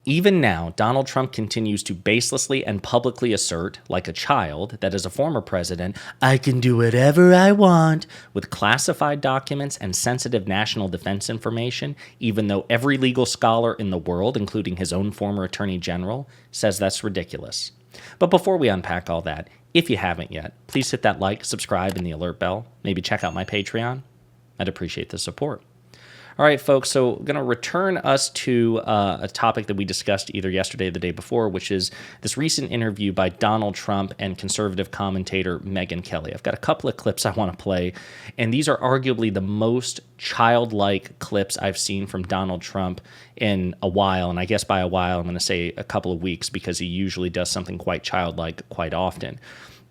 Even now, Donald Trump continues to baselessly and publicly assert, like a child, that as a former president, I can do whatever I want with classified documents and sensitive national defense information, even though every legal scholar in the world, including his own former attorney general, says that's ridiculous. But before we unpack all that, if you haven't yet, please hit that like, subscribe, and the alert bell. Maybe check out my Patreon. I'd appreciate the support. All right, folks, so I'm going to return us to a topic that we discussed either yesterday or the day before, which is this recent interview by Donald Trump and conservative commentator Megyn Kelly. I've got a couple of clips I want to play, and these are arguably the most childlike clips I've seen from Donald Trump in a while, and I guess by a while I'm going to say a couple of weeks because he usually does something quite childlike quite often.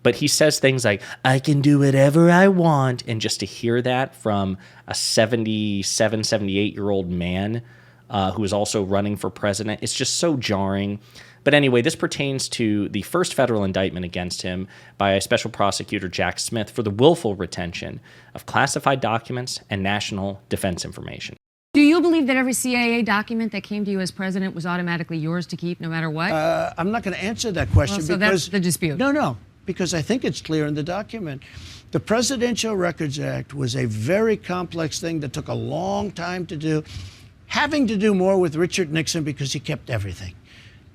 But he says things like, I can do whatever I want. And just to hear that from a 77, 78-year-old man who is also running for president, it's just so jarring. But anyway, this pertains to the first federal indictment against him by a special prosecutor, Jack Smith, for the willful retention of classified documents and national defense information. Do you believe that every CIA document that came to you as president was automatically yours to keep no matter what? I'm not going to answer that question so because... that's the dispute. No. Because I think it's clear in the document. The Presidential Records Act was a very complex thing that took a long time to do, having to do more with Richard Nixon because he kept everything.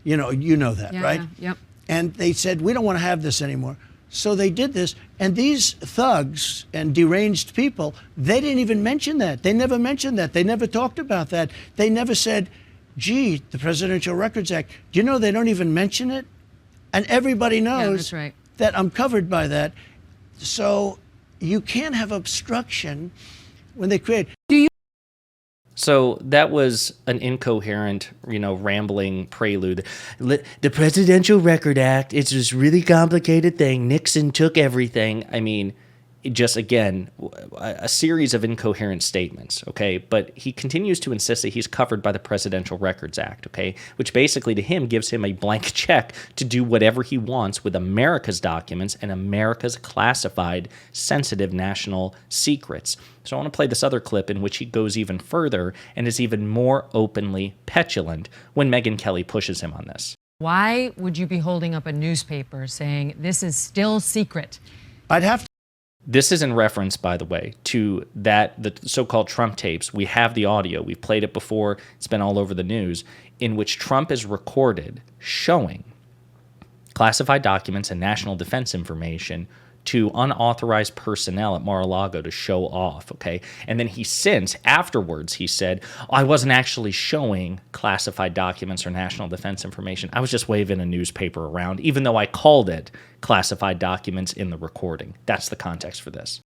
You know that, right? Yeah, yep. And they said, we don't want to have this anymore. So they did this. And these thugs and deranged people, they didn't even mention that. They never mentioned that. They never talked about that. They never said, gee, the Presidential Records Act. Do you know they don't even mention it? And everybody knows that's right. that I'm covered by that. So you can't have obstruction when they create. So that was an incoherent, rambling prelude. The Presidential Record Act, it's this really complicated thing. Nixon took everything. I mean, just, again, a series of incoherent statements, okay? But he continues to insist that he's covered by the Presidential Records Act, okay? Which basically to him gives him a blank check to do whatever he wants with America's documents and America's classified, sensitive national secrets. So I want to play this other clip in which he goes even further and is even more openly petulant when Megyn Kelly pushes him on this. Why would you be holding up a newspaper saying this is still secret? I'd have to. This is in reference, by the way, to the so-called Trump tapes. We have the audio. We've played it before. It's been all over the news, in which Trump is recorded showing classified documents and national defense information to unauthorized personnel at Mar-a-Lago to show off, okay? And then afterwards, he said, I wasn't actually showing classified documents or national defense information. I was just waving a newspaper around, even though I called it classified documents in the recording. That's the context for this.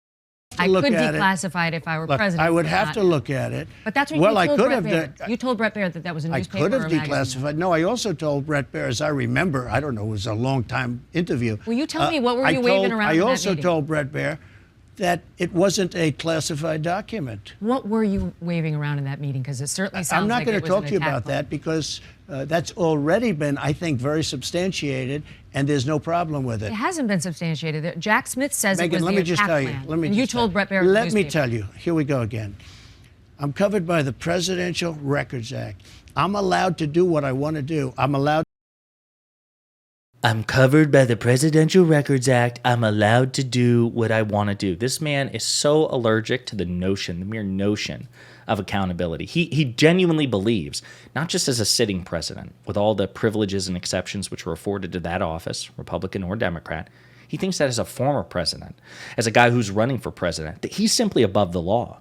I could declassify it if I were president. I would have to look at it. But that's what you told Brett Baer. You told Brett Baer that was a newspaper. I could have declassified. No, I also told Brett Baer, as I remember, I don't know, it was a long time interview. Will you tell me what were you waving around in that meeting? I also told Brett Baer that it wasn't a classified document. What were you waving around in that meeting? Because it certainly sounds I'm not like going it to was talk an to you attack about plan. that because that's already been, I think, very substantiated, and there's no problem with it. It hasn't been substantiated. Jack Smith says it was let the me just attack tell you. plan. Let me and just you told Brett Baer. Let me tell you. Here we go again. I'm covered by the Presidential Records Act. I'm allowed to do what I want to do. I'm covered by the Presidential Records Act. I'm allowed to do what I want to do. This man is so allergic to the mere notion of accountability. He genuinely believes, not just as a sitting president, with all the privileges and exceptions which were afforded to that office, Republican or Democrat, he thinks that as a former president, as a guy who's running for president, that he's simply above the law.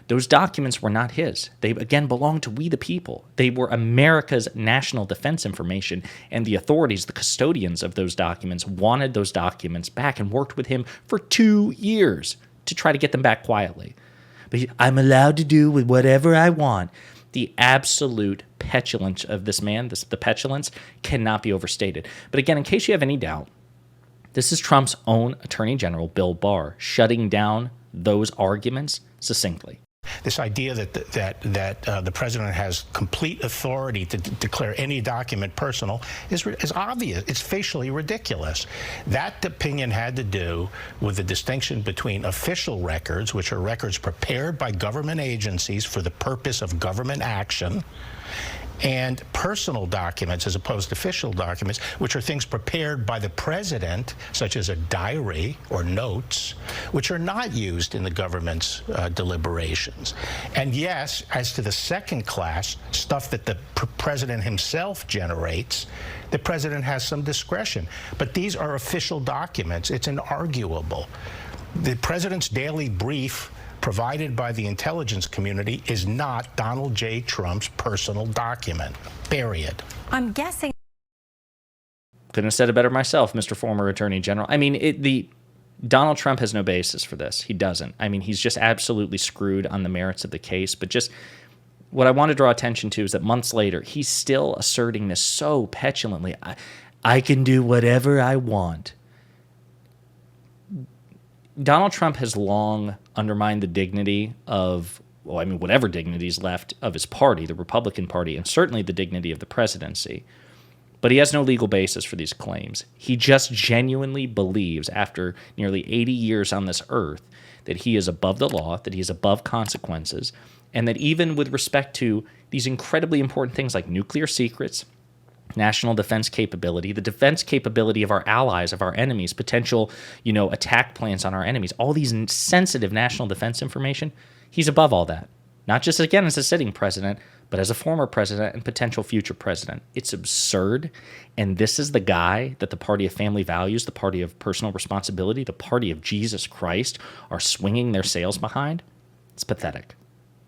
Those documents were not his. They, again, belonged to we the people. They were America's national defense information, and the authorities, the custodians of those documents, wanted those documents back and worked with him for 2 years to try to get them back quietly. But I'm allowed to do with whatever I want. The absolute petulance of this man, the petulance, cannot be overstated. But again, in case you have any doubt, this is Trump's own Attorney General, Bill Barr, shutting down those arguments succinctly. This idea that the president has complete authority to declare any document personal is obvious. It's facially ridiculous. That opinion had to do with the distinction between official records, which are records prepared by government agencies for the purpose of government action, and personal documents as opposed to official documents, which are things prepared by the president, such as a diary or notes, which are not used in the government's deliberations. And yes, as to the second class, stuff that the president himself generates, the president has some discretion. But these are official documents. It's inarguable. The president's daily brief provided by the intelligence community is not Donald J. Trump's personal document, period. I'm guessing. Couldn't have said it better myself, Mr. Former Attorney General. I mean, Donald Trump has no basis for this. He doesn't. I mean, he's just absolutely screwed on the merits of the case. But just what I want to draw attention to is that months later, he's still asserting this so petulantly. I can do whatever I want. Donald Trump has long undermined the dignity of, well, I mean, whatever dignity is left of his party, the Republican Party, and certainly the dignity of the presidency. But he has no legal basis for these claims. He just genuinely believes, after nearly 80 years on this earth, that he is above the law, that he is above consequences, and that even with respect to these incredibly important things like nuclear secrets, national defense capability, the defense capability of our allies, of our enemies, potential, attack plans on our enemies, all these sensitive national defense information, he's above all that. Not just, again, as a sitting president, but as a former president and potential future president. It's absurd, and this is the guy that the party of family values, the party of personal responsibility, the party of Jesus Christ are swinging their sails behind. It's pathetic.